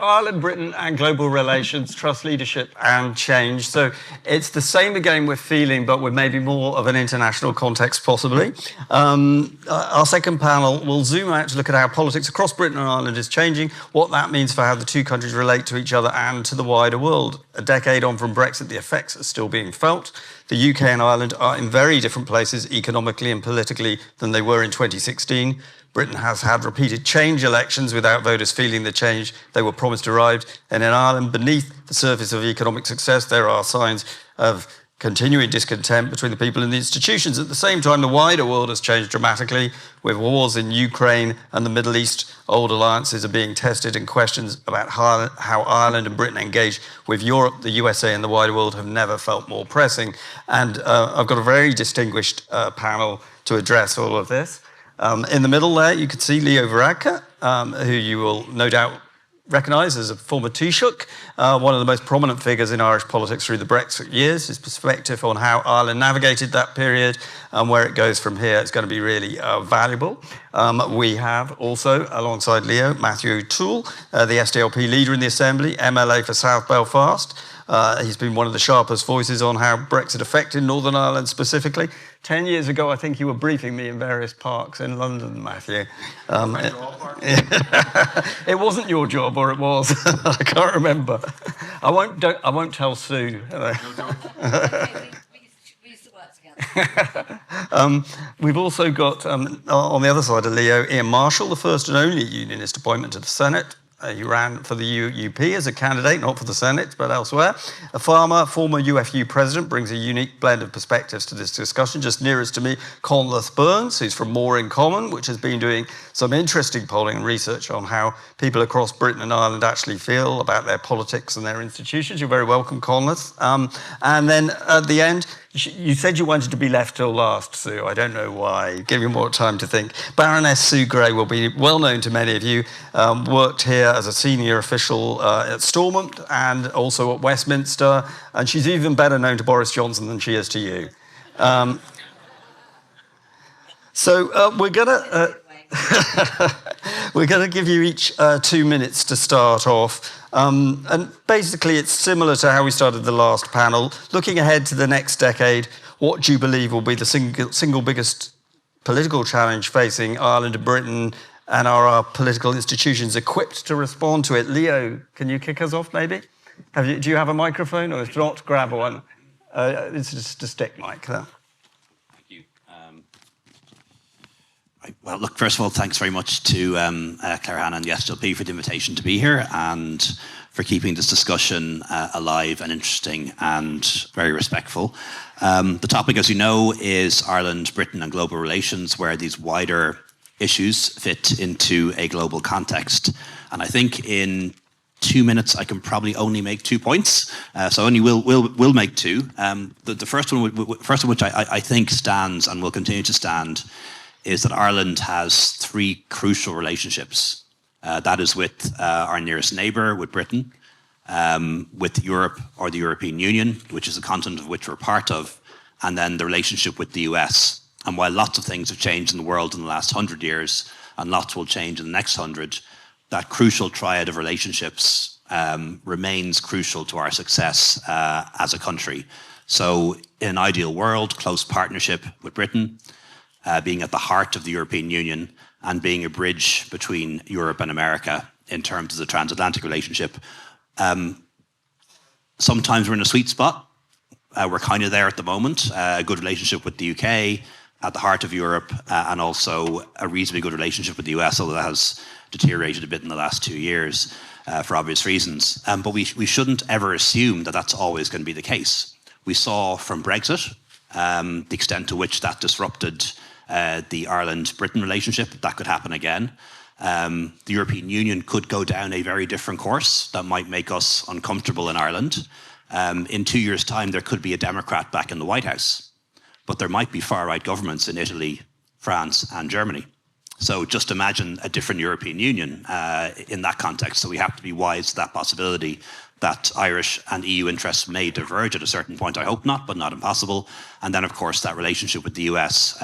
Ireland, Britain and global relations, trust, leadership and change. So it's the same again we're feeling, but with maybe more of an international context possibly. Our second panel will zoom out to look at how politics across Britain and Ireland is changing, what that means for how the two countries relate to each other and to the wider world. A decade on from Brexit, the effects are still being felt. The UK and Ireland are in very different places economically and politically than they were in 2016. Britain has had repeated change elections without voters feeling the change they were promised arrived. And in Ireland, beneath the surface of economic success, there are signs of continuing discontent between the people and the institutions. At the same time, the wider world has changed dramatically with wars in Ukraine and the Middle East. Old alliances are being tested and questions about how Ireland and Britain engage with Europe, the USA and the wider world have never felt more pressing. And I've got a very distinguished panel to address all of this. In the middle there, you can see Leo Varadkar, who you will no doubt recognise as a former Taoiseach, one of the most prominent figures in Irish politics through the Brexit years. His perspective on how Ireland navigated that period and where it goes from here is going to be really valuable. We have also, alongside Leo, Matthew O'Toole, the SDLP leader in the Assembly, MLA for South Belfast. He's been one of the sharpest voices on how Brexit affected Northern Ireland specifically. 10 years ago, I think you were briefing me in various parks in London, Matthew. It wasn't your job, or it was. I can't remember. I won't tell Sue. No, don't. We used to work together. We've also got, on the other side of Leo, Ian Marshall, the first and only Unionist appointment to the Senate. He ran for the UUP as a candidate, not for the Senate, but elsewhere. A farmer, former UFU president, brings a unique blend of perspectives to this discussion. Just nearest to me, Conleth Burns, who's from More in Common, which has been doing some interesting polling and research on how people across Britain and Ireland actually feel about their politics and their institutions. You're very welcome, Conleth. And then at the end, you said you wanted to be left till last, Sue. I don't know why. Give you more time to think. Baroness Sue Gray will be well known to many of you. Worked here as a senior official at Stormont and also at Westminster. And she's even better known to Boris Johnson than she is to you. We're going to give you each 2 minutes to start off. And basically, it's similar to how we started the last panel. Looking ahead to the next decade, what do you believe will be the single biggest political challenge facing Ireland and Britain, and are our political institutions equipped to respond to it? Leo, can you kick us off, maybe? Do you have a microphone, or if not, grab one? It's just a stick mic there. Well, look, first of all, thanks very much to Claire Hanna and the SDLP for the invitation to be here and for keeping this discussion alive and interesting and very respectful. The topic, as you know, is Ireland, Britain and global relations, where these wider issues fit into a global context. And I think in 2 minutes, I can probably only make 2 points. So only will make two. The first one, which I think stands and will continue to stand, is that Ireland has three crucial relationships. That is with our nearest neighbour, with Britain, with Europe or the European Union, which is a continent of which we're part of, and then the relationship with the US. And while lots of things have changed in the world in the last 100 years, and lots will change in the next 100, that crucial triad of relationships remains crucial to our success as a country. So in an ideal world, close partnership with Britain, being at the heart of the European Union and being a bridge between Europe and America in terms of the transatlantic relationship. Sometimes we're in a sweet spot. We're kind of there at the moment. A good relationship with the UK, at the heart of Europe, and also a reasonably good relationship with the US, although that has deteriorated a bit in the last 2 years for obvious reasons. But we shouldn't ever assume that that's always going to be the case. We saw from Brexit the extent to which that disrupted the Ireland-Britain relationship. That could happen again. The European Union could go down a very different course that might make us uncomfortable in Ireland. In 2 years' time, there could be a Democrat back in the White House, but there might be far-right governments in Italy, France, and Germany. So just imagine a different European Union in that context. So we have to be wise to that possibility that Irish and EU interests may diverge at a certain point. I hope not, but not impossible. And then, of course, that relationship with the US,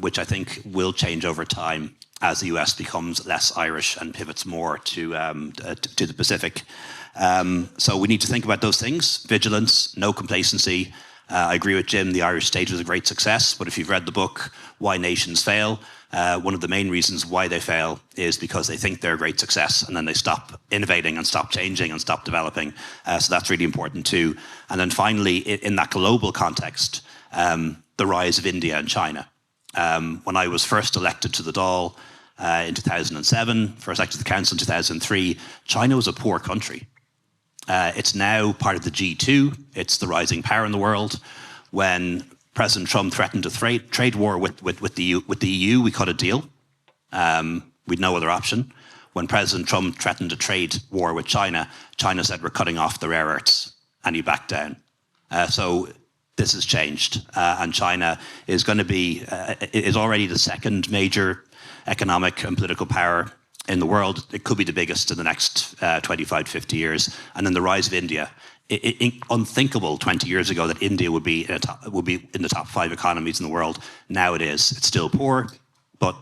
which I think will change over time. as the US becomes less Irish and pivots more to the Pacific. So we need to think about those things: vigilance, no complacency. I agree with Jim, the Irish state was a great success, but if you've read the book, Why Nations Fail, one of the main reasons why they fail is because they think they're a great success and then they stop innovating and stop changing and stop developing. So that's really important too. And then finally, in that global context, the rise of India and China. When I was first elected to the Dáil in 2007, first elected to the council in 2003, China was a poor country. It's now part of the G2. It's the rising power in the world. When President Trump threatened a trade war with the EU, we cut a deal. We'd no other option. When President Trump threatened a trade war with China, China said, we're cutting off the rare earths, and he backed down. So this has changed, and China is going to be, is already the second major economic and political power in the world. It could be the biggest in the next 25, 50 years. And then the rise of India. Unthinkable 20 years ago that India would be in the top 5 economies in the world. Now it is. It's still poor, but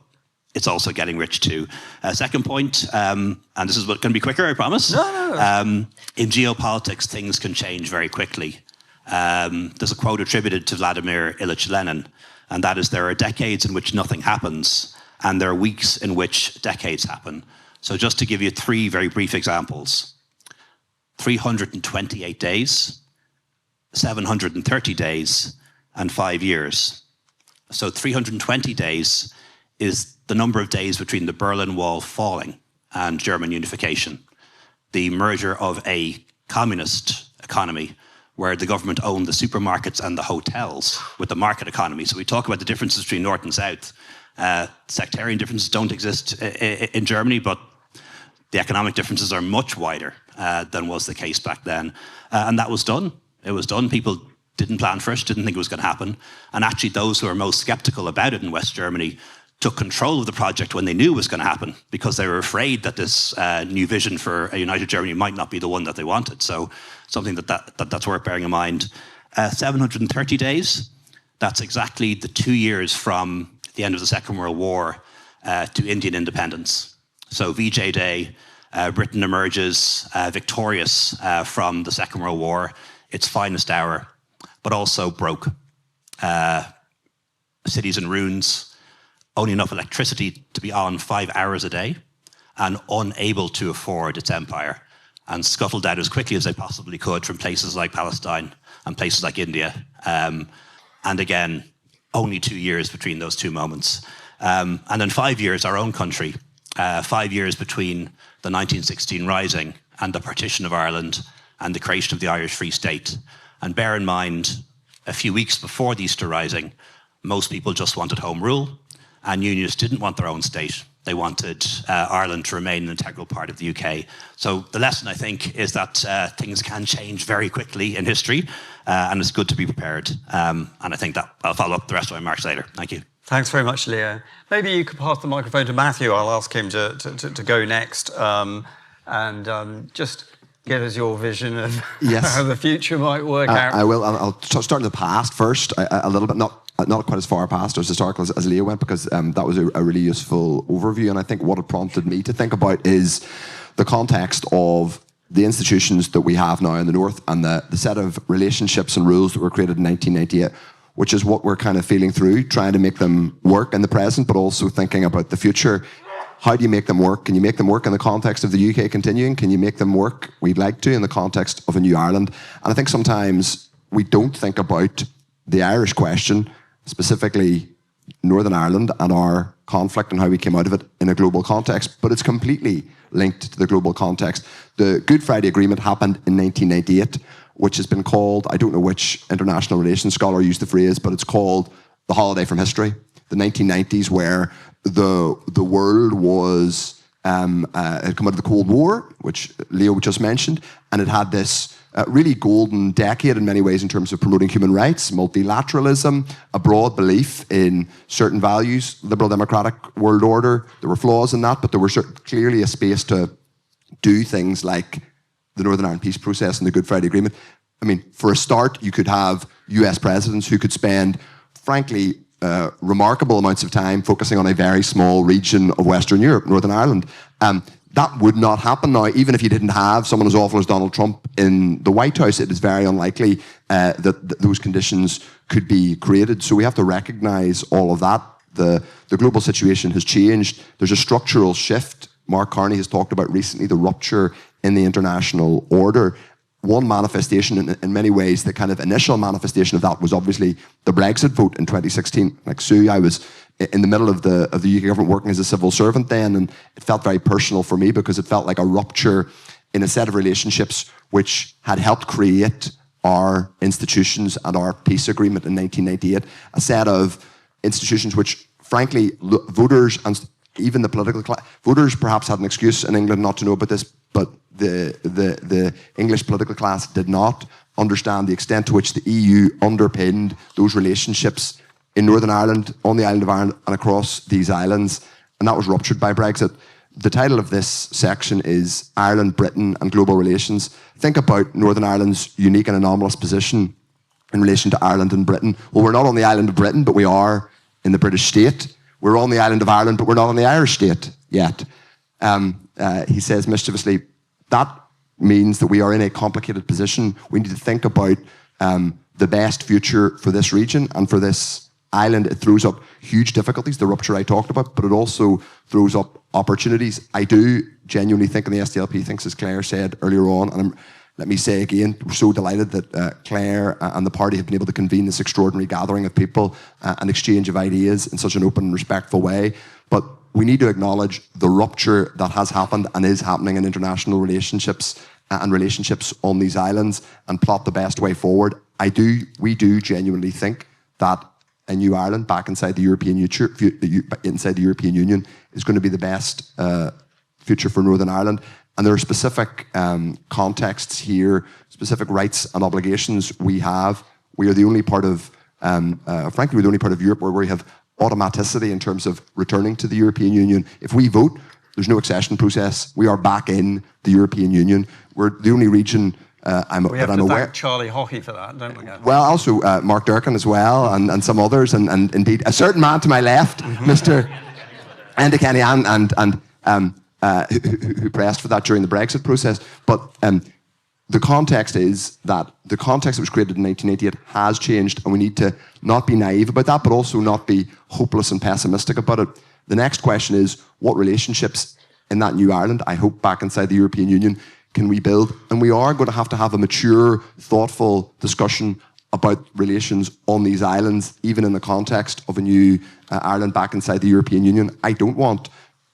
it's also getting rich too. Second point, and this is going to be quicker, I promise. No. In geopolitics, things can change very quickly. There's a quote attributed to Vladimir Ilyich Lenin, and that is, there are decades in which nothing happens, and there are weeks in which decades happen. So just to give you 3 very brief examples: 328 days, 730 days, and 5 years. So 320 days is the number of days between the Berlin Wall falling and German unification, the merger of a communist economy where the government owned the supermarkets and the hotels with the market economy. So we talk about the differences between North and South. Sectarian differences don't exist in Germany, but the economic differences are much wider than was the case back then. And that was done. It was done. People didn't plan for it, didn't think it was going to happen. And actually those who are most skeptical about it in West Germany took control of the project when they knew it was going to happen, because they were afraid that this new vision for a united Germany might not be the one that they wanted. So something that's worth bearing in mind. 730 days, that's exactly the 2 years from the end of the Second World War to Indian independence. So VJ Day, Britain emerges victorious from the Second World War, its finest hour, but also broke. Cities in ruins, only enough electricity to be on 5 hours a day, and unable to afford its empire, and scuttled out as quickly as they possibly could from places like Palestine and places like India. And again, only 2 years between those two moments. And then 5 years, our own country, 5 years between the 1916 Rising and the partition of Ireland and the creation of the Irish Free State. And bear in mind, a few weeks before the Easter Rising, most people just wanted home rule, and Unionists didn't want their own state. They wanted Ireland to remain an integral part of the UK. So the lesson, I think, is that things can change very quickly in history, and it's good to be prepared. And I think that I'll follow up the rest of my remarks later. Thank you. Thanks very much, Leo. Maybe you could pass the microphone to Matthew. I'll ask him to go next, and just give us your vision of how the future might work out. I will. I'll start in the past first, a little bit, not quite as far past or as historical as Leo went, because that was a really useful overview. And I think what it prompted me to think about is the context of the institutions that we have now in the North and the set of relationships and rules that were created in 1998, which is what we're kind of feeling through, trying to make them work in the present, but also thinking about the future. How do you make them work? Can you make them work in the context of the UK continuing? Can you make them work, we'd like to, in the context of a new Ireland? And I think sometimes we don't think about the Irish question, specifically Northern Ireland and our conflict and how we came out of it in a global context, but it's completely linked to the global context. The Good Friday Agreement happened in 1998, which has been called, I don't know which international relations scholar used the phrase, but it's called the holiday from history. The 1990s, where the world was had come out of the Cold War, which Leo just mentioned, and it had this really golden decade in many ways in terms of promoting human rights, multilateralism, a broad belief in certain values, liberal democratic world order. There were flaws in that, but there was clearly a space to do things like the Northern Ireland peace process and the Good Friday Agreement. I mean, for a start, you could have US presidents who could spend, frankly, remarkable amounts of time focusing on a very small region of Western Europe, Northern Ireland. That would not happen now, even if you didn't have someone as awful as Donald Trump in the White House. It is very unlikely that those conditions could be created. So we have to recognise all of that. The global situation has changed. There's a structural shift. Mark Carney has talked about recently the rupture in the international order. One manifestation, in many ways, the kind of initial manifestation of that was obviously the Brexit vote in 2016. Like Sue, I was in the middle of the UK government working as a civil servant then, and it felt very personal for me because it felt like a rupture in a set of relationships which had helped create our institutions and our peace agreement in 1998, a set of institutions which, frankly, voters and even the political class, voters perhaps had an excuse in England not to know about this, but the English political class did not understand the extent to which the EU underpinned those relationships in Northern Ireland, on the island of Ireland, and across these islands, and that was ruptured by Brexit. The title of this section is Ireland, Britain and Global Relations. Think about Northern Ireland's unique and anomalous position in relation to Ireland and Britain. Well, we're not on the island of Britain, but we are in the British state. We're on the island of Ireland, but we're not on the Irish state yet. He says mischievously, that means that we are in a complicated position. We need to think about the best future for this region and for this island. It throws up huge difficulties, the rupture I talked about, but it also throws up opportunities. I do genuinely think, and the SDLP thinks, as Claire said earlier on, and let me say again, we're so delighted that Claire and the party have been able to convene this extraordinary gathering of people and exchange of ideas in such an open and respectful way. But we need to acknowledge the rupture that has happened and is happening in international relationships and relationships on these islands and plot the best way forward. We do genuinely think that a new Ireland back inside the European Union is going to be the best future for Northern Ireland. And there are specific contexts here, specific rights and obligations we have. We are the only part of, frankly, we're the only part of Europe where we have automaticity in terms of returning to the European Union. If we vote, there's no accession process. We are back in the European Union. We're the only region we have I'm to aware. thank Charlie Hockey for that, don't we? Well, also Mark Durkan as well, and some others, and indeed a certain man to my left, Mr. Enda Kenny, who pressed for that during the Brexit process. But the context is that the context that was created in 1988 has changed, and we need to not be naive about that, but also not be hopeless and pessimistic about it. The next question is, what relationships in that new Ireland, I hope back inside the European Union, can we build? And we are going to have a mature, thoughtful discussion about relations on these islands, even in the context of a new Ireland back inside the European Union. I don't want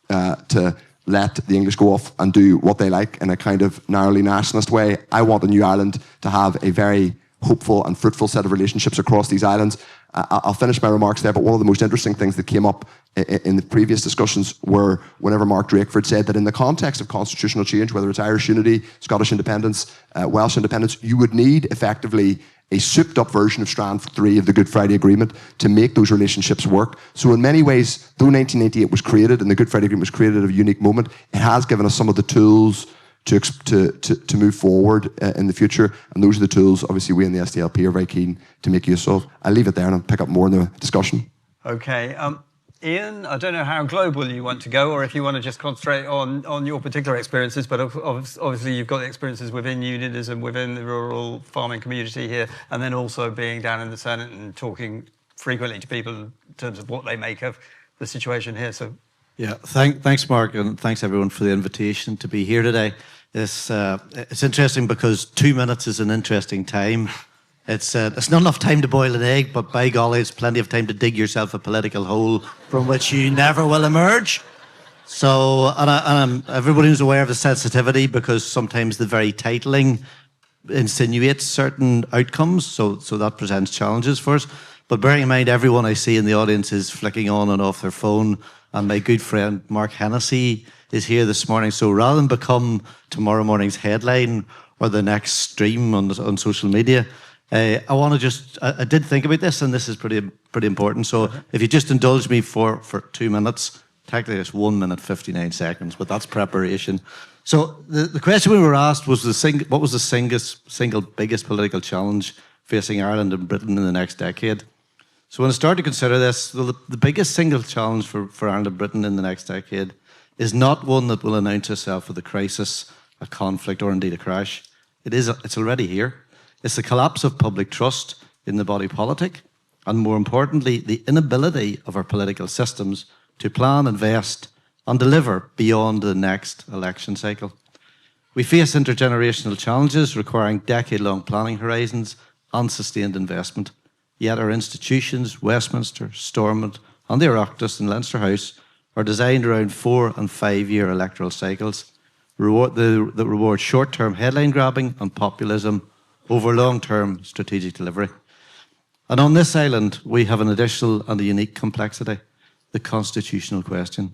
to let the English go off and do what they like in a kind of narrowly nationalist way. I want a new Ireland to have a very hopeful and fruitful set of relationships across these islands. I'll finish my remarks there, but one of the most interesting things that came up in the previous discussions were whenever Mark Drakeford said that in the context of constitutional change, whether it's Irish unity, Scottish independence, Welsh independence, you would need effectively a souped-up version of Strand 3 of the Good Friday Agreement to make those relationships work. So in many ways, though 1998 was created and the Good Friday Agreement was created at a unique moment, it has given us some of the tools to move forward in the future. And those are the tools, obviously, we in the SDLP are very keen to make use of. I'll leave it there and I'll pick up more in the discussion. Okay. Ian, I don't know how global you want to go or if you want to just concentrate on your particular experiences, but obviously you've got the experiences within unionism, within the rural farming community here, and then also being down in the Senate and talking frequently to people in terms of what they make of the situation here. So, yeah, thanks, Mark, and thanks everyone for the invitation to be here today. It's interesting because 2 minutes is an interesting time. It's not enough time to boil an egg, but by golly, it's plenty of time to dig yourself a political hole from which you never will emerge. So, everybody is aware of the sensitivity because sometimes the very titling insinuates certain outcomes, so that presents challenges for us. But bearing in mind, everyone I see in the audience is flicking on and off their phone, and my good friend Mark Hennessy is here this morning. So rather than become tomorrow morning's headline or the next stream on social media, I want to I did think about this, and this is pretty important. So if you just indulge me for 2 minutes, technically it's 1 minute 59 seconds, but that's preparation. So the question we were asked was what was the single biggest political challenge facing Ireland and Britain in the next decade? So when I start to consider this, the biggest single challenge for Ireland and Britain in the next decade is not one that will announce itself with a crisis, a conflict, or indeed a crash. It's already here. It's the collapse of public trust in the body politic, and more importantly, the inability of our political systems to plan, invest, and deliver beyond the next election cycle. We face intergenerational challenges requiring decade-long planning horizons and sustained investment. Yet our institutions, Westminster, Stormont, and the Oireachtas in Leinster House, are designed around 4 and 5 year electoral cycles that reward short-term headline grabbing and populism over long-term strategic delivery. And on this island, we have an additional and a unique complexity, the constitutional question.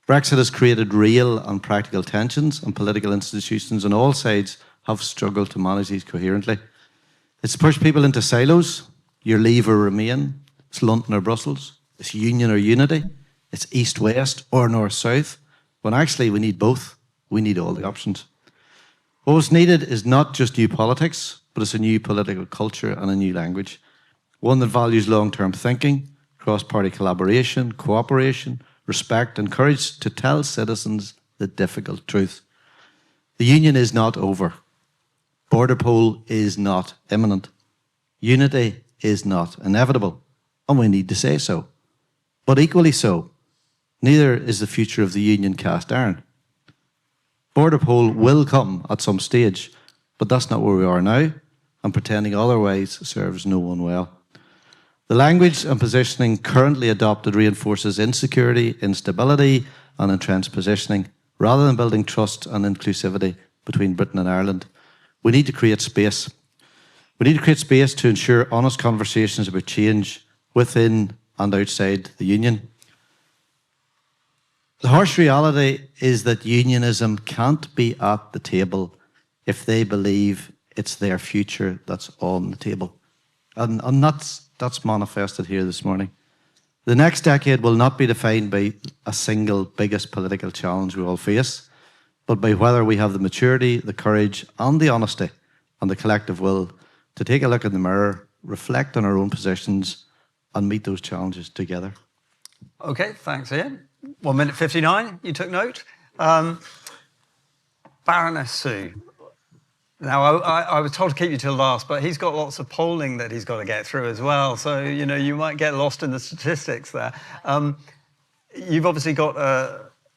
Brexit has created real and practical tensions, and political institutions on all sides have struggled to manage these coherently. It's pushed people into silos. Your leave or remain. It's London or Brussels. It's union or unity. It's east-west or north-south. When actually we need both. We need all the options. What's needed is not just new politics, but it's a new political culture and a new language. One that values long-term thinking, cross-party collaboration, cooperation, respect, and courage to tell citizens the difficult truth. The union is not over. Border poll is not imminent. Unity is not inevitable, and we need to say so. But equally so, neither is the future of the union cast iron. Border poll will come at some stage, but that's not where we are now, and pretending otherwise serves no one well. The language and positioning currently adopted reinforces insecurity, instability, and entrenched positioning, rather than building trust and inclusivity between Britain and Ireland. We need to create space. We need to create space to ensure honest conversations about change within and outside the union. The harsh reality is that unionism can't be at the table if they believe it's their future that's on the table. And that's manifested here this morning. The next decade will not be defined by a single biggest political challenge we all face, but by whether we have the maturity, the courage, and the honesty, and the collective will to take a look in the mirror, reflect on our own positions, and meet those challenges together. Okay, thanks, Ian. 1 minute 59, you took note. Baroness Sue. Now, I was told to keep you till last, but he's got lots of polling that he's got to get through as well. So, you know, you might get lost in the statistics there. You've obviously got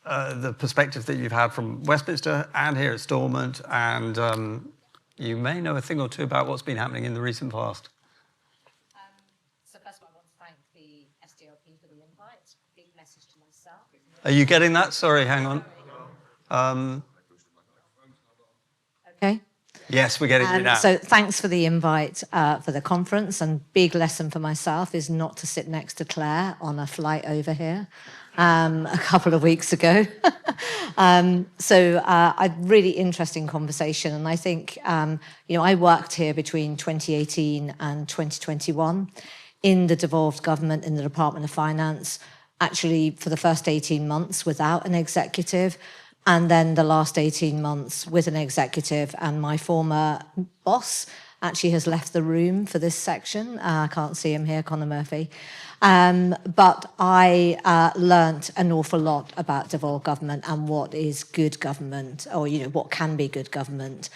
the perspective that you've had from Westminster and here at Stormont, and you may know a thing or two about what's been happening in the recent past. So first of all, I want to thank the SDLP for the invite. Big message to myself. Are you getting that? Sorry, hang on. Okay. Yes, we're getting you now. So thanks for the invite for the conference, and big lesson for myself is not to sit next to Claire on a flight over here a couple of weeks ago. So a really interesting conversation, and I think, you know, I worked here between 2018 and 2021 in the devolved government in the Department of Finance, actually for the first 18 months without an executive, and then the last 18 months with an executive, and my former boss actually has left the room for this section. I can't see him here, Conor Murphy. But I learnt an awful lot about devolved government and what is good government, or, you know, what can be good government.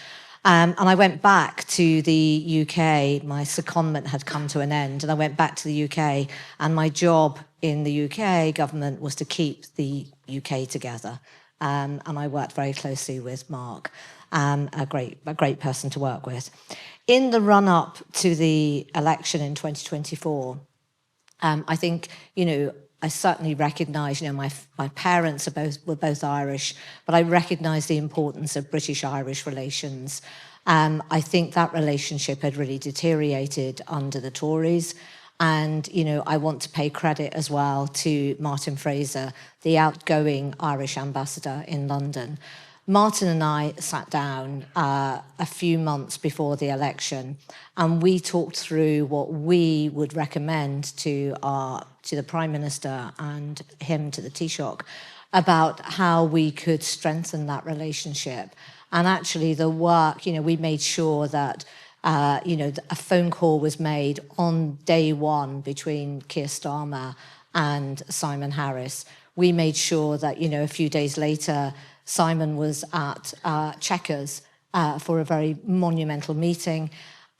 And I went back to the UK. My secondment had come to an end, and I went back to the UK, and my job in the UK government was to keep the UK together. And I worked very closely with Mark, a great person to work with. In the run-up to the election in 2024, I think, you know, I certainly recognise, you know, my parents were both Irish, but I recognise the importance of British-Irish relations. I think that relationship had really deteriorated under the Tories. And, you know, I want to pay credit as well to Martin Fraser, the outgoing Irish ambassador in London. Martin and I sat down a few months before the election, and we talked through what we would recommend to the Prime Minister and him to the Taoiseach about how we could strengthen that relationship. And actually the work, you know, we made sure that a phone call was made on day one between Keir Starmer and Simon Harris. We made sure that, a few days later, Simon was at Chequers for a very monumental meeting.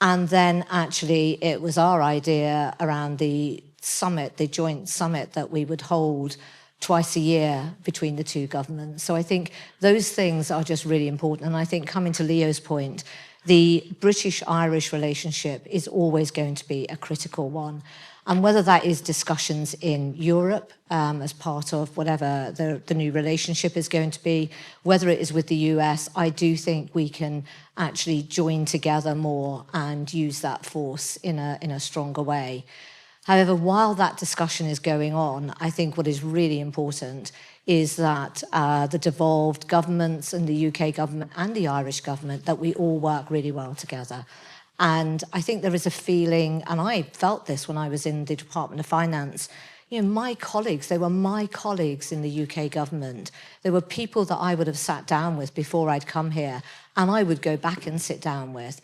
And then actually it was our idea around the summit, the joint summit that we would hold twice a year between the two governments. So I think those things are just really important. And I think, coming to Leo's point, the British-Irish relationship is always going to be a critical one. And whether that is discussions in Europe as part of whatever the new relationship is going to be, whether it is with the US, I do think we can actually join together more and use that force in a stronger way. However, while that discussion is going on, I think what is really important is that the devolved governments and the UK government and the Irish government, that we all work really well together. And I think there is a feeling, and I felt this when I was in the Department of Finance, my colleagues, they were my colleagues in the UK government. They were people that I would have sat down with before I'd come here, and I would go back and sit down with.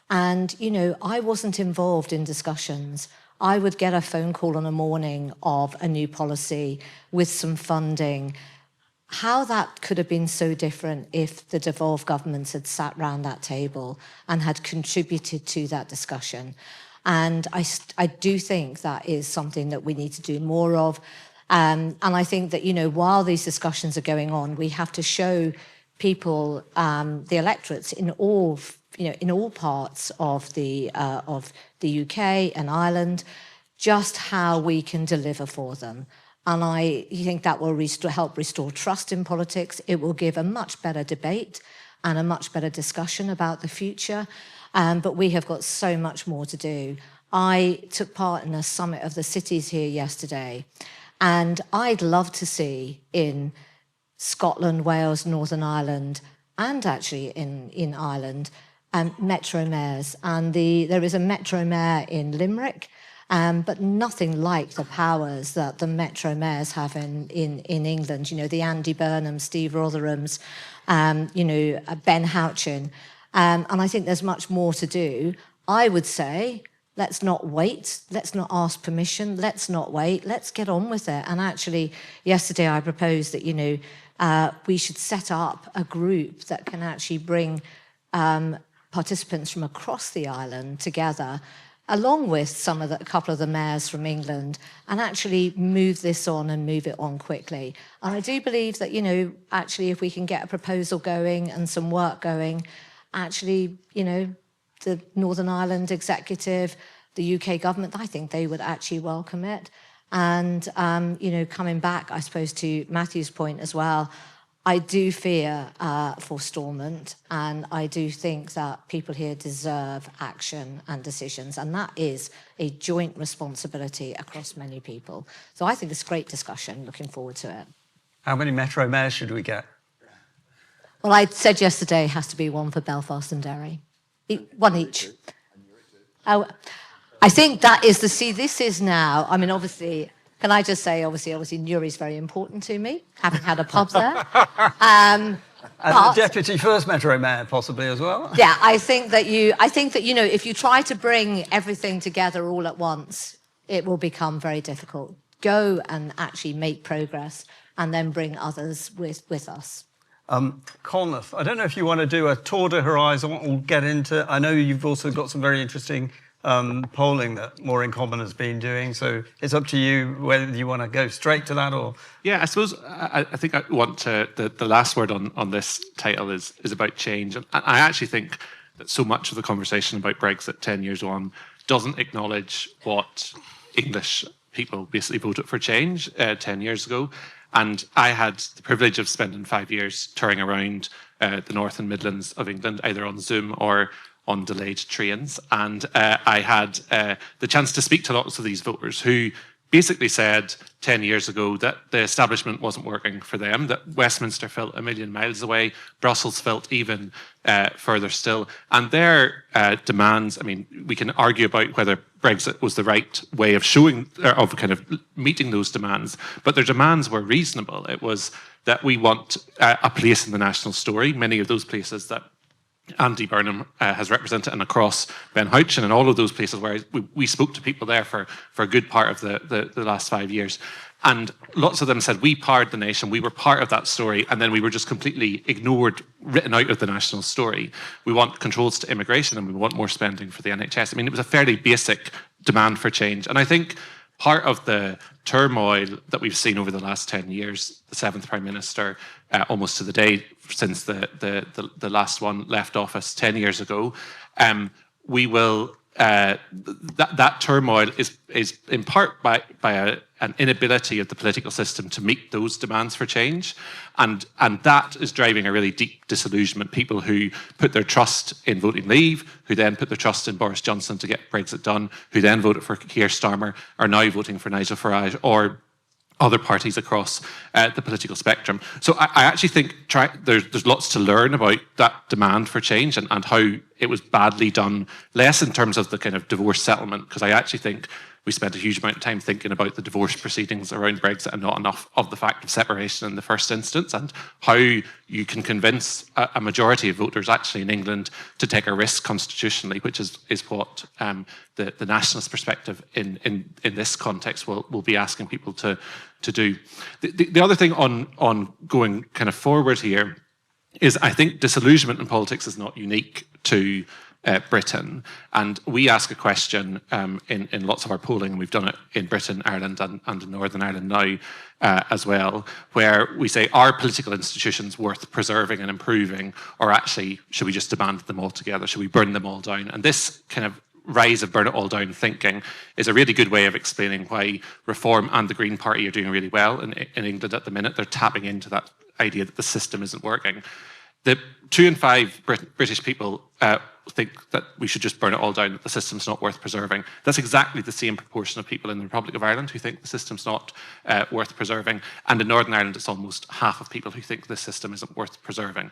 And, I wasn't involved in discussions. I would get a phone call on a morning of a new policy with some funding. How that could have been so different if the devolved governments had sat round that table and had contributed to that discussion. And I do think that is something that we need to do more of. And I think that, while these discussions are going on, we have to show people, the electorates in all parts of the UK and Ireland, just how we can deliver for them. And I think that will help restore trust in politics. It will give a much better debate and a much better discussion about the future. But we have got so much more to do. I took part in a summit of the cities here yesterday, and I'd love to see in Scotland, Wales, Northern Ireland, and actually in Ireland, metro mayors. And there is a metro mayor in Limerick, but nothing like the powers that the metro mayors have in England. The Andy Burnham, Steve Rotherhams, Ben Houchin. And I think there's much more to do. I would say, let's not wait. Let's not ask permission. Let's not wait. Let's get on with it. And actually, yesterday I proposed that, we should set up a group that can actually bring participants from across the island together, along with a couple of the mayors from England, and actually move this on and move it on quickly. And I do believe that, actually, if we can get a proposal going and some work going, actually, the Northern Ireland executive, the UK government, I think they would actually welcome it. And, coming back, I suppose, to Matthew's point as well, I do fear forestallment, and I do think that people here deserve action and decisions, and that is a joint responsibility across many people. So I think it's a great discussion, looking forward to it. How many metro mayors should we get? Well, I said yesterday it has to be one for Belfast and Derry. One each. Oh, I think that is this is now, obviously, can I just say, obviously, Newry's very important to me, having had a pub there. And the deputy first metro mayor, possibly, as well. Yeah, I think that, if you try to bring everything together all at once, it will become very difficult. Go and actually make progress, and then bring others with us. Conleth, I don't know if you want to do a tour de horizon or get into. I know you've also got some very interesting polling that More in Common has been doing. So it's up to you whether you want to go straight to that or. Yeah, I suppose I think I want to. The last word on this title is about change, and I actually think that so much of the conversation about Brexit 10 years on doesn't acknowledge what English people basically voted for change 10 years ago. And I had the privilege of spending 5 years touring around the North and Midlands of England, either on Zoom or on delayed trains. And I had the chance to speak to lots of these voters who basically said 10 years ago that the establishment wasn't working for them, that Westminster felt a million miles away, Brussels felt even further still. And their demands, we can argue about whether Brexit was the right way of kind of meeting those demands, but their demands were reasonable. It was that we want a place in the national story, many of those places that Andy Burnham has represented, and across Ben Houchin and all of those places where we spoke to people there for a good part of the last 5 years. And lots of them said, we powered the nation, we were part of that story, and then we were just completely ignored, written out of the national story. We want controls to immigration and we want more spending for the NHS. I mean, it was a fairly basic demand for change. And I think part of the turmoil that we've seen over the last 10 years, the 7th Prime Minister, almost to the day since the last one left office 10 years ago, we will... that turmoil is in part by an inability of the political system to meet those demands for change, and that is driving a really deep disillusionment. People who put their trust in voting Leave, who then put their trust in Boris Johnson to get Brexit done, who then voted for Keir Starmer, are now voting for Nigel Farage or other parties across the political spectrum. So I actually think there's lots to learn about that demand for change and how it was badly done, less in terms of the kind of divorce settlement, because I actually think we spent a huge amount of time thinking about the divorce proceedings around Brexit and not enough of the fact of separation in the first instance, and how you can convince a majority of voters actually in England to take a risk constitutionally, which is what the nationalist perspective in this context will be asking people to do. The other thing on going kind of forward here is I think disillusionment in politics is not unique to Britain, and we ask a question in lots of our polling, and we've done it in Britain, Ireland and in Northern Ireland now as well, where we say, are political institutions worth preserving and improving, or actually should we just abandon them altogether, should we burn them all down? And this kind of rise of burn it all down thinking is a really good way of explaining why Reform and the Green Party are doing really well in England at the minute. They're tapping into that idea that the system isn't working. The 2 in 5 British people think that we should just burn it all down, that the system's not worth preserving. That's exactly the same proportion of people in the Republic of Ireland who think the system's not worth preserving. And in Northern Ireland, it's almost half of people who think the system isn't worth preserving.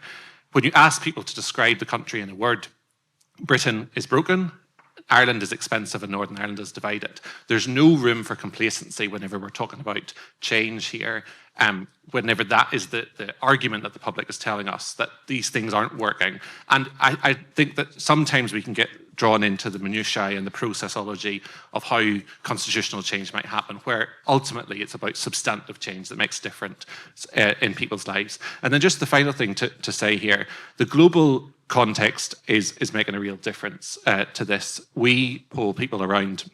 When you ask people to describe the country in a word, Britain is broken, Ireland is expensive, and Northern Ireland is divided. There's no room for complacency whenever we're talking about change here. Whenever that is the argument that the public is telling us, that these things aren't working. And I think that sometimes we can get drawn into the minutiae and the processology of how constitutional change might happen, where ultimately it's about substantive change that makes a difference in people's lives. And then just the final thing to say here, the global context is making a real difference to this. We poll people around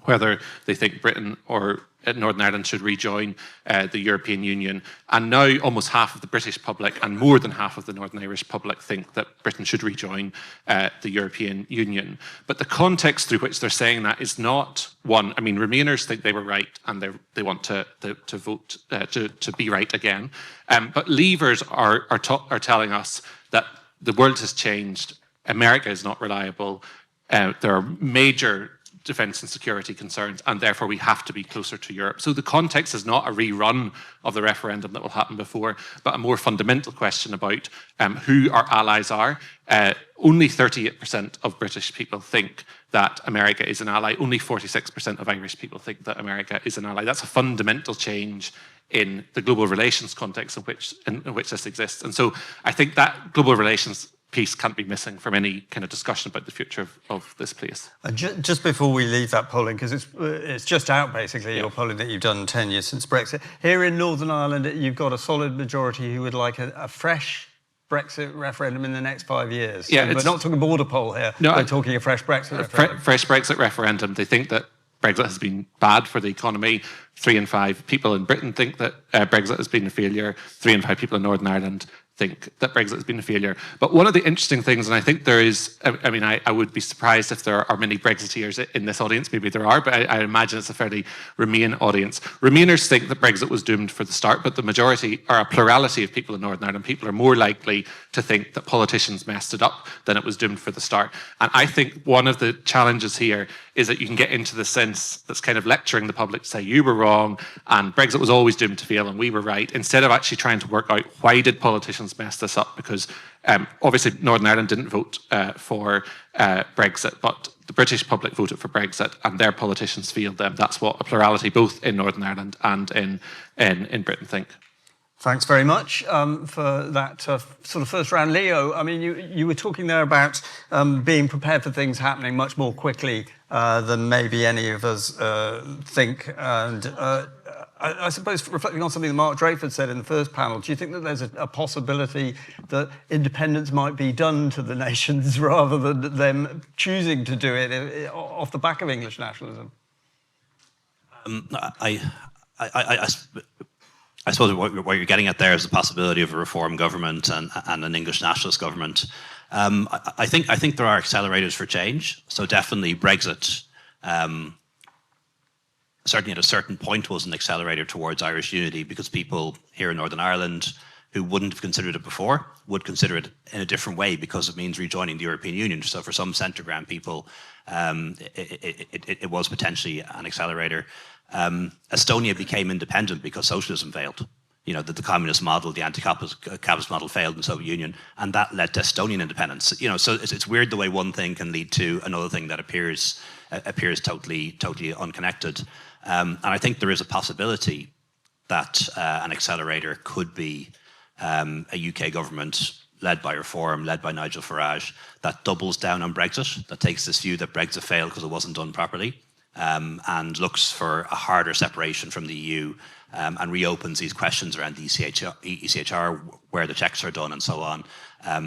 whether they think Britain or Northern Ireland should rejoin the European Union. And now almost half of the British public and more than half of the Northern Irish public think that Britain should rejoin the European Union. But the context through which they're saying that is not one. I mean, Remainers think they were right and they want to vote to be right again. But Leavers are telling us that the world has changed, America is not reliable, there are major defence and security concerns, and therefore we have to be closer to Europe. So the context is not a rerun of the referendum that will happen before, but a more fundamental question about who our allies are. Only 38% of British people think that America is an ally. Only 46% of Irish people think that America is an ally. That's a fundamental change in the global relations context in which this exists. And so I think that global relations piece can't be missing from any kind of discussion about the future of this place. Just before we leave that polling, because it's just out basically, your polling that you've done 10 years since Brexit. Here in Northern Ireland, you've got a solid majority who would like a fresh Brexit referendum in the next 5 years. Yeah, so we're not talking border poll here, no, we're talking a fresh Brexit referendum. Fresh Brexit referendum. They think that Brexit has been bad for the economy. 3 in 5 people in Britain think that Brexit has been a failure. 3 in 5 people in Northern Ireland think that Brexit has been a failure. But one of the interesting things, and I think there is, I mean, I would be surprised if there are many Brexiteers in this audience, maybe there are, but I imagine it's a fairly Remain audience. Remainers think that Brexit was doomed for the start, but the majority, or a plurality of people in Northern Ireland, people are more likely to think that politicians messed it up than it was doomed for the start. And I think one of the challenges here is that you can get into the sense that's kind of lecturing the public to say you were wrong and Brexit was always doomed to fail and we were right, instead of actually trying to work out why did politicians mess this up, because obviously Northern Ireland didn't vote for Brexit, but the British public voted for Brexit and their politicians failed them. That's what a plurality both in Northern Ireland and in Britain think. Thanks very much for that sort of first round. Leo, I mean, you were talking there about being prepared for things happening much more quickly than maybe any of us think. And I suppose reflecting on something that Mark Drakeford said in the first panel, do you think that there's a possibility that independence might be done to the nations rather than them choosing to do it off the back of English nationalism? I suppose what you're getting at there is the possibility of a reform government and an English nationalist government. I think there are accelerators for change. So definitely Brexit, certainly at a certain point, was an accelerator towards Irish unity, because people here in Northern Ireland who wouldn't have considered it before would consider it in a different way, because it means rejoining the European Union. So for some centre ground people, it was potentially an accelerator. Estonia became independent because socialism failed. You know, the communist model, the anti-capitalist model failed in the Soviet Union, and that led to Estonian independence. You know, so it's weird the way one thing can lead to another thing that appears totally unconnected. And I think there is a possibility that an accelerator could be a UK government led by Reform, led by Nigel Farage, that doubles down on Brexit, that takes this view that Brexit failed because it wasn't done properly, and looks for a harder separation from the EU, and reopens these questions around the ECHR, where the checks are done and so on.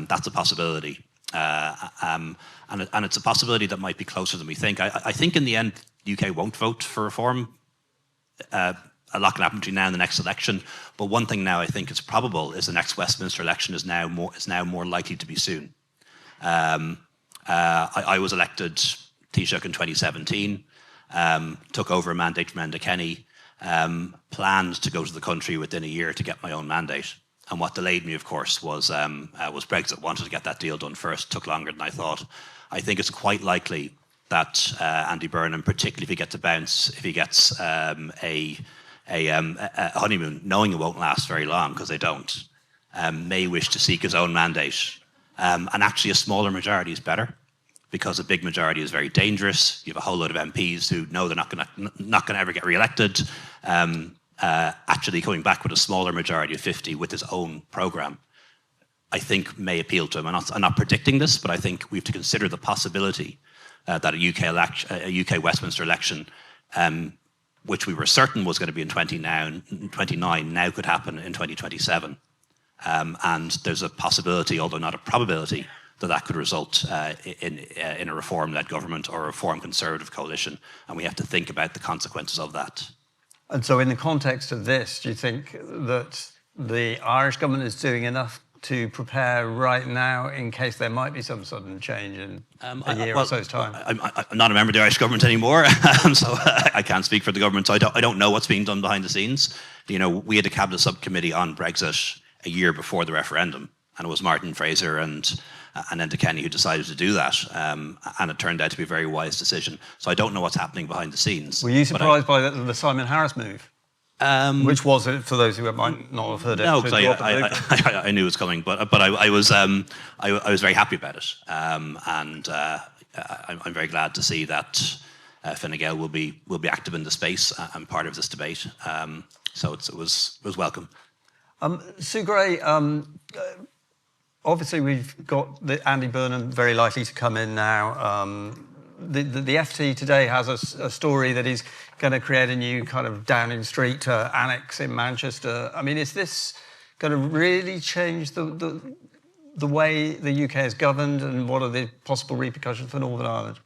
That's a possibility. And it's a possibility that might be closer than we think. I think in the end, the UK won't vote for reform. A lot can happen between now and the next election. But one thing now I think is probable is the next Westminster election is now more likely to be soon. I was elected Taoiseach in 2017, took over a mandate from Enda Kenny, planned to go to the country within a year to get my own mandate. And what delayed me, of course, was Brexit. Wanted to get that deal done first, took longer than I thought. I think it's quite likely that Andy Burnham, particularly if he gets a honeymoon, knowing it won't last very long, because they don't, may wish to seek his own mandate. And actually a smaller majority is better, because a big majority is very dangerous. You have a whole load of MPs who know they're not going to ever get re-elected. Actually coming back with a smaller majority of 50 with his own programme, I think may appeal to him. I'm not predicting this, but I think we have to consider the possibility that a UK Westminster election, which we were certain was going to be in 29, now could happen in 2027. And there's a possibility, although not a probability, that could result in a reform-led government or a reform Conservative coalition. And we have to think about the consequences of that. And so in the context of this, do you think that the Irish government is doing enough to prepare right now in case there might be some sudden change in a year or so's time? I'm not a member of the Irish government anymore, so I can't speak for the government. So I don't know what's being done behind the scenes. You know, we had a cabinet subcommittee on Brexit a year before the referendum, and it was Martin Fraser and Enda Kenny who decided to do that, and it turned out to be a very wise decision. So I don't know what's happening behind the scenes. Were you surprised by the Simon Harris move? Which was it, for those who might not have heard it? No, because I knew it was coming, but I was very happy about it, and I'm very glad to see that Fine Gael will be active in the space and part of this debate. So it was welcome. Sue Gray, obviously we've got Andy Burnham very likely to come in now. The FT today has a story that he's going to create a new kind of Downing Street annex in Manchester. I mean, is this going to really change the way the UK is governed, and what are the possible repercussions for Northern Ireland?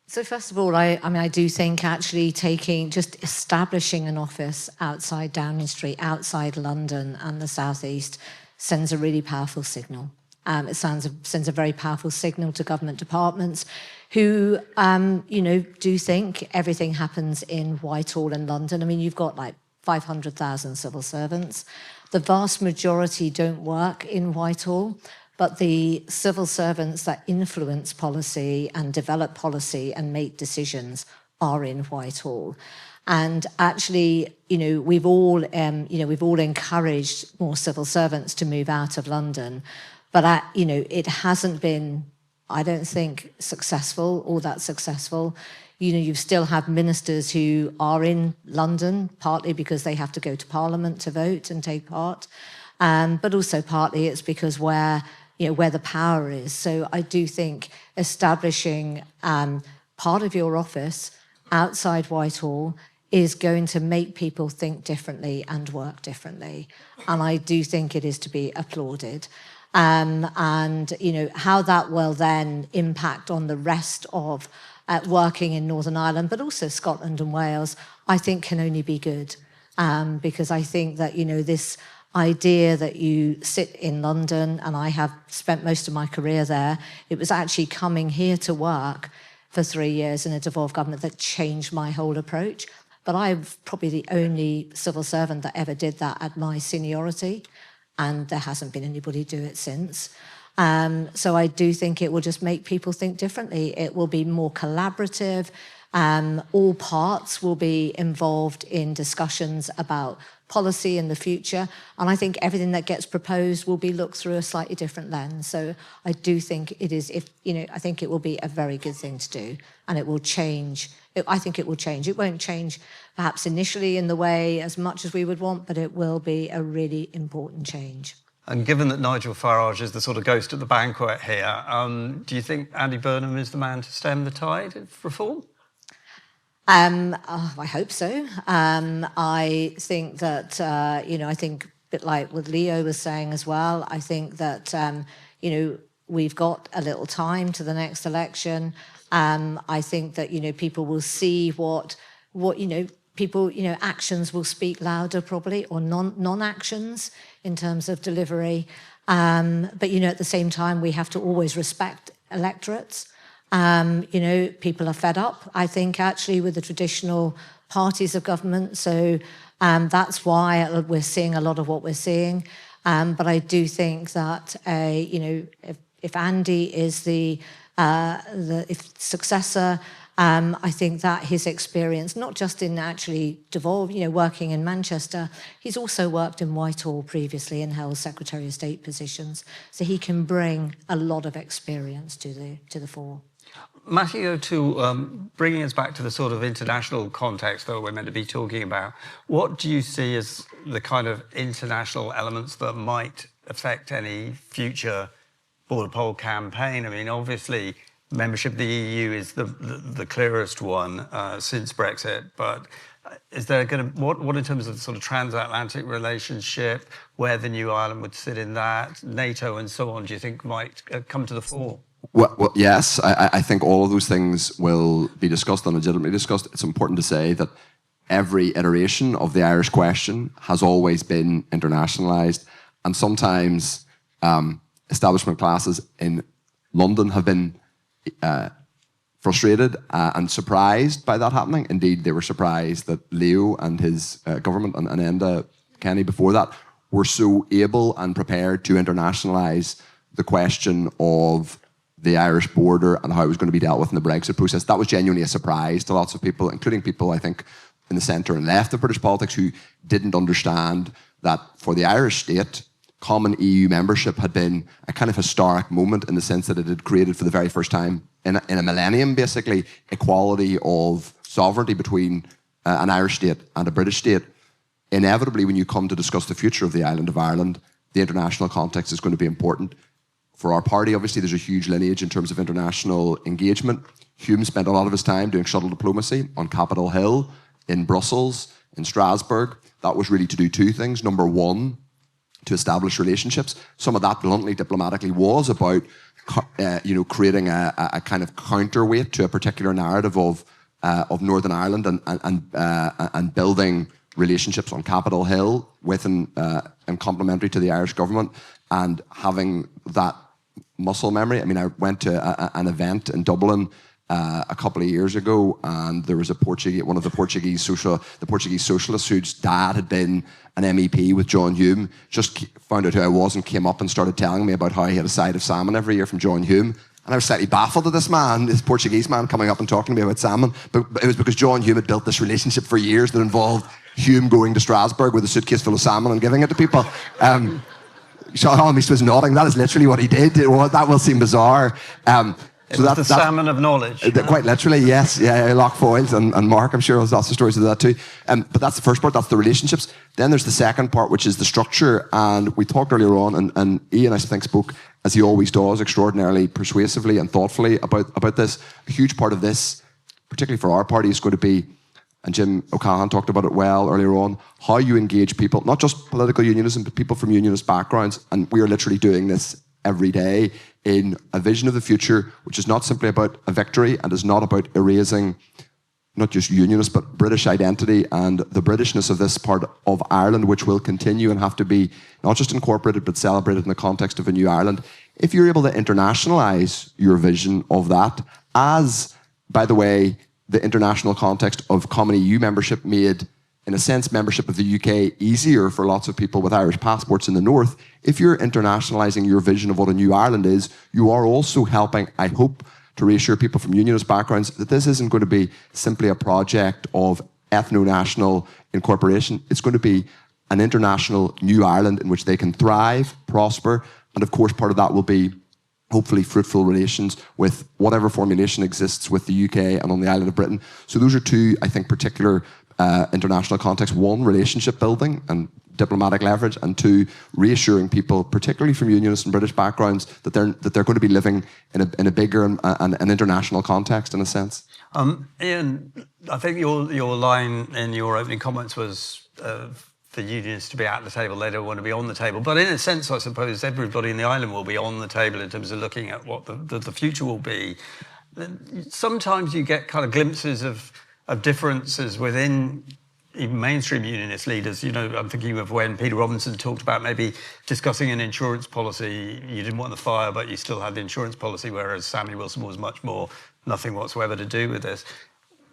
So first of all, I do think actually establishing an office outside Downing Street, outside London and the South East, sends a really powerful signal. It sends a very powerful signal to government departments who, do think everything happens in Whitehall and London. I mean, you've got like 500,000 civil servants. The vast majority don't work in Whitehall, but the civil servants that influence policy and develop policy and make decisions are in Whitehall. And actually, we've all encouraged more civil servants to move out of London, but it hasn't been I don't think successful, all that successful. You know, you still have ministers who are in London, partly because they have to go to Parliament to vote and take part, but also partly it's because where the power is. So I do think establishing part of your office outside Whitehall is going to make people think differently and work differently. And I do think it is to be applauded. And, you know, how that will then impact on the rest of working in Northern Ireland, but also Scotland and Wales, I think can only be good. Because I think that, you know, this idea that you sit in London, and I have spent most of my career there, it was actually coming here to work for 3 years in a devolved government that changed my whole approach. But I'm probably the only civil servant that ever did that at my seniority, and there hasn't been anybody do it since. So I do think it will just make people think differently. It will be more collaborative. All parts will be involved in discussions about policy in the future. And I think everything that gets proposed will be looked through a slightly different lens. So I do think it is, I think it will be a very good thing to do, and it will change. I think it will change. It won't change perhaps initially in the way as much as we would want, but it will be a really important change. And given that Nigel Farage is the sort of ghost at the banquet here, do you think Andy Burnham is the man to stem the tide of reform? I hope so. I think that, I think a bit like what Leo was saying as well, I think that, we've got a little time to the next election. I think that, people will see what people, actions will speak louder probably, or non-actions in terms of delivery. But, at the same time, we have to always respect electorates. People are fed up, I think, actually, with the traditional parties of government. So that's why we're seeing a lot of what we're seeing. But I do think that, if Andy is the successor, I think that his experience, not just in actually working in Manchester, he's also worked in Whitehall previously and held Secretary of State positions. So he can bring a lot of experience to the fore. Matthew O'Toole, bringing us back to the sort of international context that we're meant to be talking about, what do you see as the kind of international elements that might affect any future border poll campaign? I mean, obviously, membership of the EU is the clearest one since Brexit, but is there going to, what in terms of the sort of transatlantic relationship, where the new Ireland would sit in that, NATO and so on, do you think might come to the fore? Well, yes, I think all of those things will be discussed and legitimately discussed. It's important to say that every iteration of the Irish question has always been internationalised, and sometimes establishment classes in London have been frustrated and surprised by that happening. Indeed, they were surprised that Leo and his government and Enda Kenny before that were so able and prepared to internationalise the question of the Irish border and how it was going to be dealt with in the Brexit process. That was genuinely a surprise to lots of people, including people, I think, in the centre and left of British politics who didn't understand that for the Irish state, common EU membership had been a kind of historic moment in the sense that it had created for the very first time in a millennium, basically, equality of sovereignty between an Irish state and a British state. Inevitably, when you come to discuss the future of the island of Ireland, the international context is going to be important. For our party, obviously, there's a huge lineage in terms of international engagement. Hume spent a lot of his time doing shuttle diplomacy on Capitol Hill, in Brussels, in Strasbourg. That was really to do two things. Number one, to establish relationships. Some of that, bluntly, diplomatically, was about creating a kind of counterweight to a particular narrative of Northern Ireland and building relationships on Capitol Hill with and complementary to the Irish government, and having that muscle memory. I mean, I went to an event in Dublin a couple of years ago, and there was one of the Portuguese socialists whose dad had been an MEP with John Hume, just found out who I was and came up and started telling me about how he had a side of salmon every year from John Hume. And I was slightly baffled at this man, this Portuguese man, coming up and talking to me about salmon. But it was because John Hume had built this relationship for years that involved Hume going to Strasbourg with a suitcase full of salmon and giving it to people. Sean Holmes was nodding. That is literally what he did. That will seem bizarre. So that's the salmon of knowledge. Quite literally, yes. Yeah, Loch Foyles and Mark, I'm sure, has lots of stories of that too. But that's the first part, that's the relationships. Then there's the second part, which is the structure. And we talked earlier on, and Ian, I think, spoke, as he always does, extraordinarily persuasively and thoughtfully about this. A huge part of this, particularly for our party, is going to be, and Jim O'Callaghan talked about it well earlier on, how you engage people, not just political unionism, but people from unionist backgrounds. And we are literally doing this every day in a vision of the future, which is not simply about a victory and is not about erasing not just unionist, but British identity and the Britishness of this part of Ireland, which will continue and have to be not just incorporated, but celebrated in the context of a new Ireland. If you're able to internationalise your vision of that, as, by the way, the international context of common EU membership made, in a sense, membership of the UK easier for lots of people with Irish passports in the north, if you're internationalising your vision of what a new Ireland is, you are also helping, I hope, to reassure people from unionist backgrounds that this isn't going to be simply a project of ethno-national incorporation. It's going to be an international new Ireland in which they can thrive, prosper, and of course part of that will be hopefully fruitful relations with whatever formulation exists with the UK and on the island of Britain. So those are two, I think, particular international contexts. One, relationship building and diplomatic leverage, and two, reassuring people, particularly from unionist and British backgrounds, that they're going to be living in a bigger and an international context, in a sense. Ian, I think your line in your opening comments was for unionists to be at the table. They don't want to be on the table. But in a sense, I suppose everybody in the island will be on the table in terms of looking at what the future will be. Sometimes you get kind of glimpses of differences within even mainstream unionist leaders. You know, I'm thinking of when Peter Robinson talked about maybe discussing an insurance policy. You didn't want the fire, but you still had the insurance policy, whereas Sammy Wilson was much more nothing whatsoever to do with this.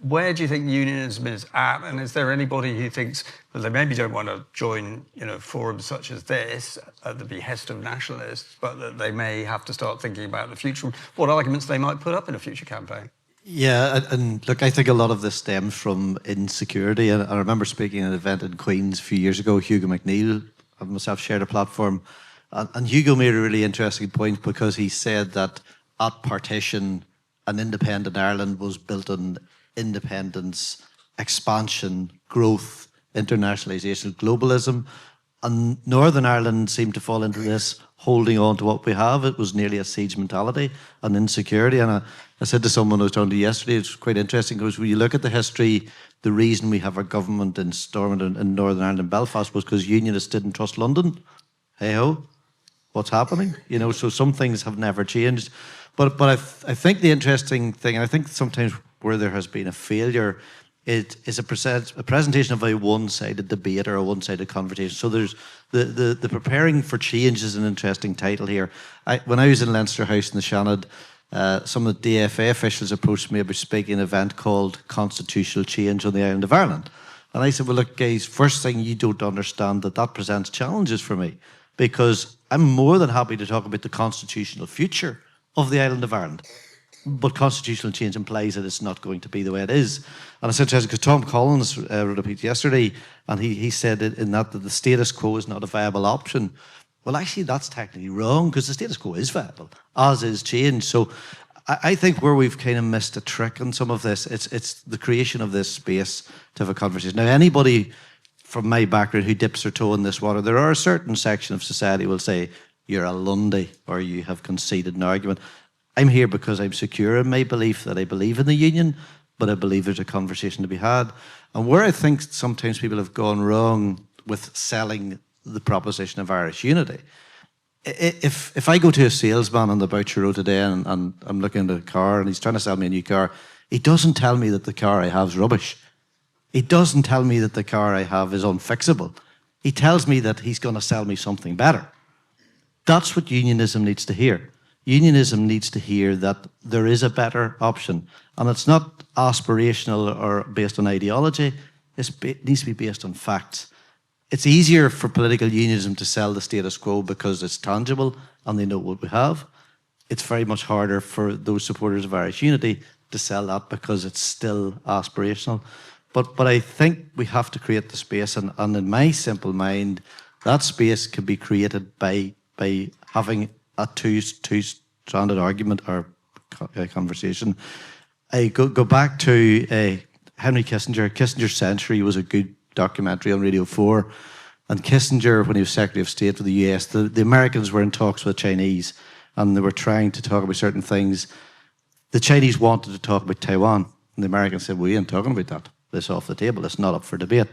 Where do you think unionism is at? And is there anybody who thinks that they maybe don't want to join, forums such as this at the behest of nationalists, but that they may have to start thinking about the future, what arguments they might put up in a future campaign? Yeah, and look, I think a lot of this stems from insecurity. And I remember speaking at an event in Queen's a few years ago. Hugo McNeill and myself shared a platform. And Hugo made a really interesting point, because he said that at partition, an independent Ireland was built on independence, expansion, growth, internationalisation, globalism. And Northern Ireland seemed to fall into this holding on to what we have. It was nearly a siege mentality and insecurity. And I said to someone I was talking to yesterday, it's quite interesting, because when you look at the history, the reason we have our government in Stormont in Northern Ireland and Belfast was because unionists didn't trust London. Hey-ho, what's happening? So some things have never changed. But I think the interesting thing, and I think sometimes where there has been a failure, it is a presentation of a one-sided debate or a one-sided conversation. So there's the preparing for change is an interesting title here. When I was in Leinster House in the Shannon, some of the DFA officials approached me about speaking at an event called Constitutional Change on the Island of Ireland. And I said, well, look, guys, first thing, you don't understand that presents challenges for me, because I'm more than happy to talk about the constitutional future of the island of Ireland. But constitutional change implies that it's not going to be the way it is. And it's interesting because Tom Collins wrote a piece yesterday, and he said in that the status quo is not a viable option. Well, actually, that's technically wrong, because the status quo is viable, as is change. So I think where we've kind of missed a trick on some of this, it's the creation of this space to have a conversation. Now, anybody from my background who dips their toe in this water, there are a certain section of society will say, you're a Lundy, or you have conceded an argument. I'm here because I'm secure in my belief that I believe in the union, but I believe there's a conversation to be had. And where I think sometimes people have gone wrong with selling the proposition of Irish unity, if I go to a salesman on the Boucher Road today and I'm looking at a car and he's trying to sell me a new car, he doesn't tell me that the car I have is rubbish. He doesn't tell me that the car I have is unfixable. He tells me that he's going to sell me something better. That's what unionism needs to hear. Unionism needs to hear that there is a better option. And it's not aspirational or based on ideology. It needs to be based on facts. It's easier for political unionism to sell the status quo because it's tangible and they know what we have. It's very much harder for those supporters of Irish unity to sell that because it's still aspirational. But I think we have to create the space. And in my simple mind, that space can be created by by having a two-stranded argument or conversation. I go back to Henry Kissinger. Kissinger's Century was a good documentary on Radio 4. And Kissinger, when he was Secretary of State for the US, the Americans were in talks with the Chinese, and they were trying to talk about certain things. The Chinese wanted to talk about Taiwan, and the Americans said, we ain't talking about that. It's off the table. It's not up for debate.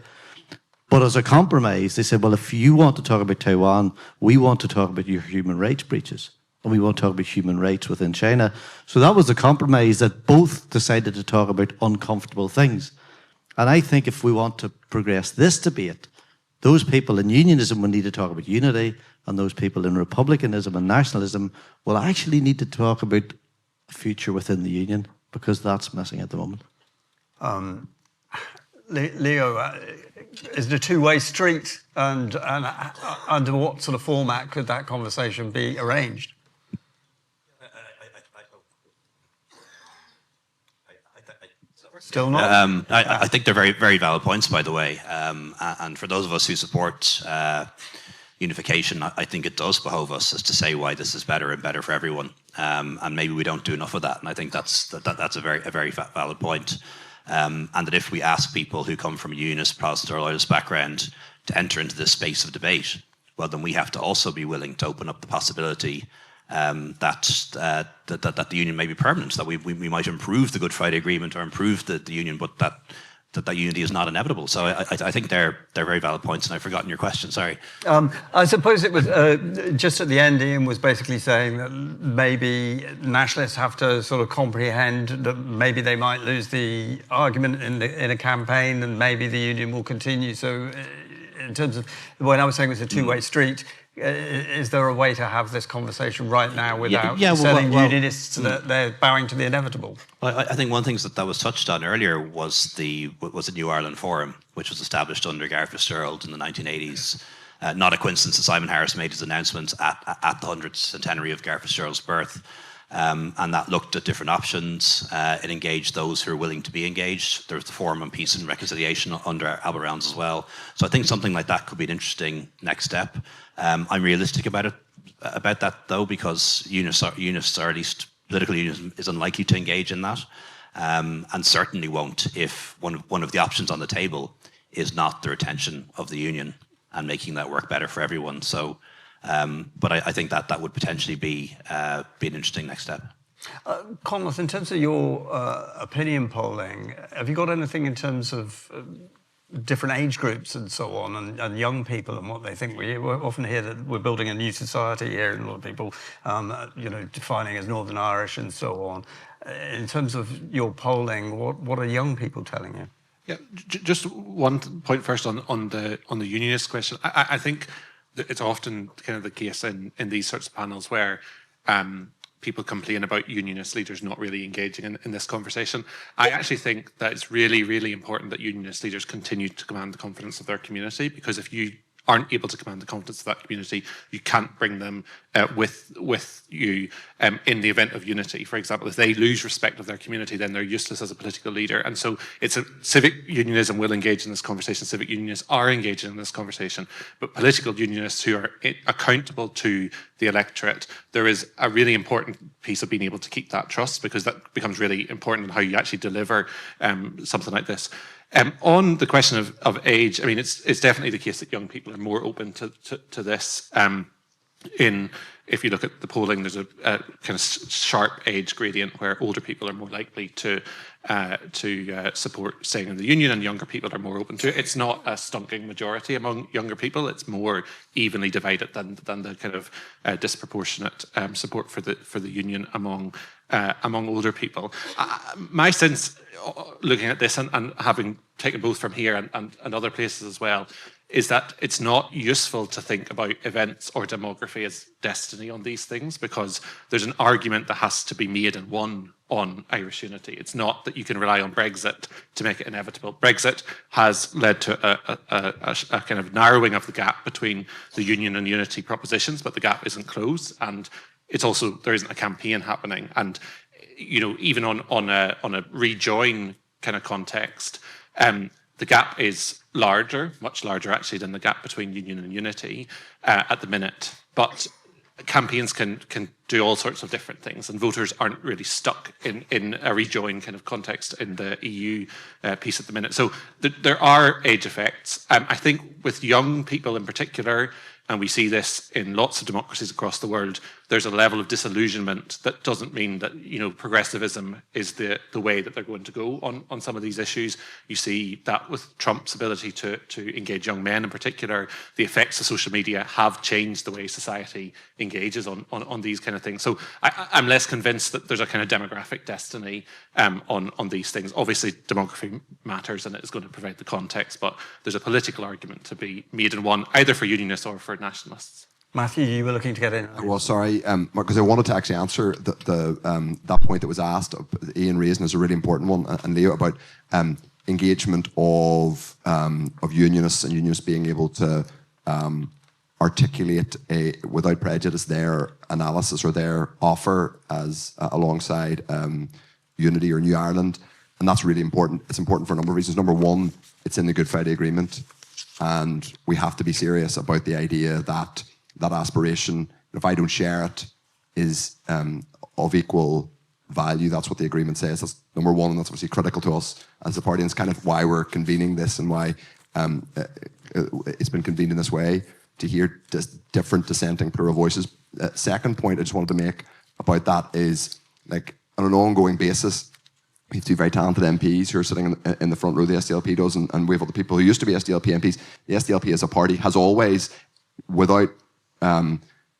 But as a compromise, they said, well, if you want to talk about Taiwan, we want to talk about your human rights breaches, and we want to talk about human rights within China. So that was the compromise, that both decided to talk about uncomfortable things. And I think if we want to progress this debate, those people in unionism will need to talk about unity, and those people in republicanism and nationalism will actually need to talk about a future within the union, because that's missing at the moment. Leo, is it a two-way street, and under what sort of format could that conversation be arranged? Still not? I think they're very, very valid points, by the way. And for those of us who support unification, I think it does behove us as to say why this is better and better for everyone. And maybe we don't do enough of that. And I think that's a very valid point. And that if we ask people who come from a unionist, Protestant or loyalist background to enter into this space of debate, well, then we have to also be willing to open up the possibility that the union may be permanent, that we might improve the Good Friday Agreement or improve the union, but that unity is not inevitable. So I think they're very valid points, and I've forgotten your question, sorry. I suppose it was just at the end, Ian was basically saying that maybe nationalists have to sort of comprehend that maybe they might lose the argument in a campaign, and maybe the union will continue. So in terms of when I was saying it was a two-way street, is there a way to have this conversation right now without selling unionists that they're bowing to the inevitable? Well, I think one thing that was touched on earlier was the New Ireland Forum, which was established under Gareth Fitzgerald in the 1980s. Not a coincidence that Simon Harris made his announcement at the 100th centenary of Gareth Fitzgerald's birth. And that looked at different options. It engaged those who are willing to be engaged. There was the Forum on Peace and Reconciliation under Albert Rounds as well. So I think something like that could be an interesting next step. I'm realistic about that though, because unionists, or at least political unionism, is unlikely to engage in that, and certainly won't if one of the options on the table is not the retention of the union and making that work better for everyone. So. But I think that would potentially be an interesting next step. Conleth, in terms of your opinion polling, have you got anything in terms of different age groups and so on, and young people and what they think? We often hear that we're building a new society here, and a lot of people, defining as Northern Irish and so on. In terms of your polling, what are young people telling you? Yeah, just one point first on the unionist question. I think it's often kind of the case in these sorts of panels where people complain about unionist leaders not really engaging in this conversation. I actually think that it's really, really important that unionist leaders continue to command the confidence of their community, because if you aren't able to command the confidence of that community, you can't bring them with you in the event of unity. For example, if they lose respect of their community, then they're useless as a political leader. And so civic unionism will engage in this conversation. Civic unionists are engaging in this conversation. But political unionists who are accountable to the electorate, there is a really important piece of being able to keep that trust, because that becomes really important in how you actually deliver something like this. On the question of age, I mean, it's definitely the case that young people are more open to this. If you look at the polling, there's a kind of sharp age gradient where older people are more likely to support staying in the union, and younger people are more open to it. It's not a stunking majority among younger people. It's more evenly divided than the kind of disproportionate support for the union among older people. My sense, looking at this and having taken both from here and other places as well, is that it's not useful to think about events or demography as destiny on these things, because there's an argument that has to be made and won on Irish unity. It's not that you can rely on Brexit to make it inevitable. Brexit has led to a kind of narrowing of the gap between the union and unity propositions, but the gap isn't closed, and it's also, there isn't a campaign happening. And even on a rejoin kind of context, the gap is larger, much larger actually, than the gap between union and unity at the minute. But campaigns can do all sorts of different things, and voters aren't really stuck in a rejoin kind of context in the EU piece at the minute. So there are age effects. I think with young people in particular, and we see this in lots of democracies across the world, there's a level of disillusionment that doesn't mean that, you know, progressivism is the way that they're going to go on some of these issues. You see that with Trump's ability to engage young men in particular. The effects of social media have changed the way society engages on these kind of things. So I'm less convinced that there's a kind of demographic destiny on these things. Obviously, demography matters and it is going to provide the context, but there's a political argument to be made in one, either for unionists or for nationalists. Matthew, you were looking to get in. Well, sorry, because I wanted to actually answer that point that was asked. Ian raising is a really important one, and Leo, about engagement of unionists and unionists being able to articulate without prejudice their analysis or their offer as alongside Unity or New Ireland, and that's really important. It's important for a number of reasons. Number one, it's in the Good Friday Agreement, and we have to be serious about the idea that that aspiration, if I don't share it, is of equal value. That's what the agreement says. That's number one, and that's obviously critical to us as a party, and it's kind of why we're convening this and why it's been convened in this way, to hear different dissenting plural voices. Second point I just wanted to make about that is, like, on an ongoing basis, we have two very talented MPs who are sitting in the front row, the SDLP does, and we have other people who used to be SDLP MPs. The SDLP as a party has always, without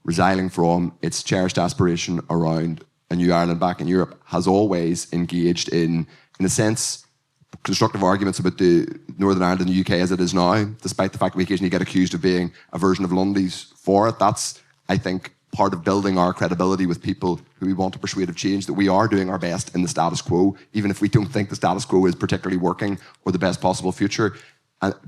resiling from its cherished aspiration around a New Ireland back in Europe, has always engaged in a sense, constructive arguments about the Northern Ireland and the UK as it is now, despite the fact we occasionally get accused of being a version of Lundy's for it. That's, I think, part of building our credibility with people who we want to persuade of change, that we are doing our best in the status quo, even if we don't think the status quo is particularly working or the best possible future.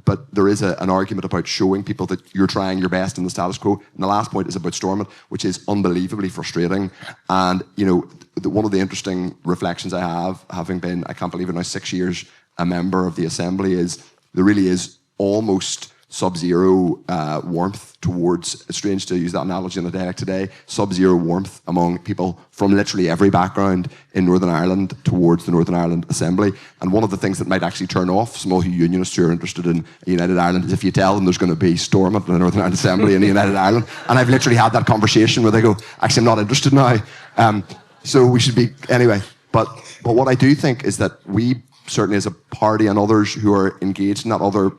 But there is an argument about showing people that you're trying your best in the status quo. And the last point is about Stormont, which is unbelievably frustrating. And, you know, one of the interesting reflections I have, having been, I can't believe it now, 6 years a member of the Assembly, is there really is almost sub-zero warmth towards, it's strange to use that analogy on the day like today, sub-zero warmth among people from literally every background in Northern Ireland towards the Northern Ireland Assembly. And one of the things that might actually turn off some of the unionists who are interested in United Ireland is if you tell them there's going to be Stormont in the Northern Ireland Assembly in United Ireland. And I've literally had that conversation where they go, actually, I'm not interested now. So we should be, anyway. But what I do think is that we, certainly as a party and others who are engaged in that, other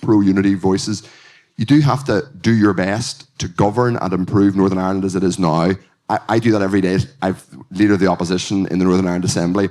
pro-unity voices, you do have to do your best to govern and improve Northern Ireland as it is now. I do that every day. I'm leader of the opposition in the Northern Ireland Assembly,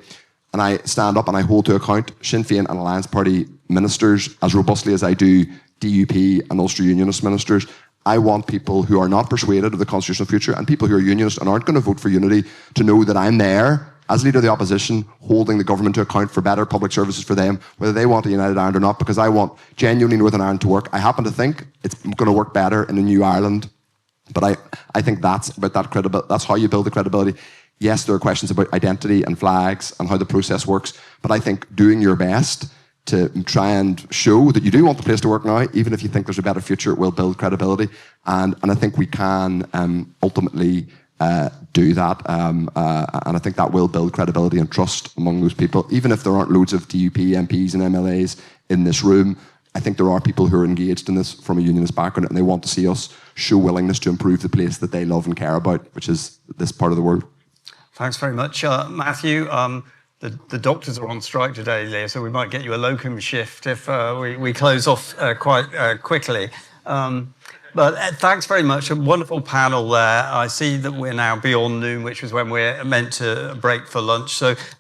and I stand up and I hold to account Sinn Féin and Alliance Party ministers as robustly as I do DUP and Ulster Unionist ministers. I want people who are not persuaded of the constitutional future and people who are Unionist and aren't going to vote for unity to know that I'm there as leader of the opposition, holding the government to account for better public services for them, whether they want a United Ireland or not, because I want genuinely Northern Ireland to work. I happen to think it's going to work better in a new Ireland, but I think that's about that credibility. That's how you build the credibility. Yes, there are questions about identity and flags and how the process works, but I think doing your best to try and show that you do want the place to work now, even if you think there's a better future, will build credibility. And I think we can ultimately do that, and I think that will build credibility and trust among those people. Even if there aren't loads of DUP MPs and MLAs in this room, I think there are people who are engaged in this from a unionist background, and they want to see us show willingness to improve the place that they love and care about, which is this part of the world. Thanks very much. Matthew, the doctors are on strike today, Leah, so we might get you a locum shift if we close off quite quickly. But thanks very much. A wonderful panel there. I see that we're now beyond noon, which was when we're meant to break for lunch. So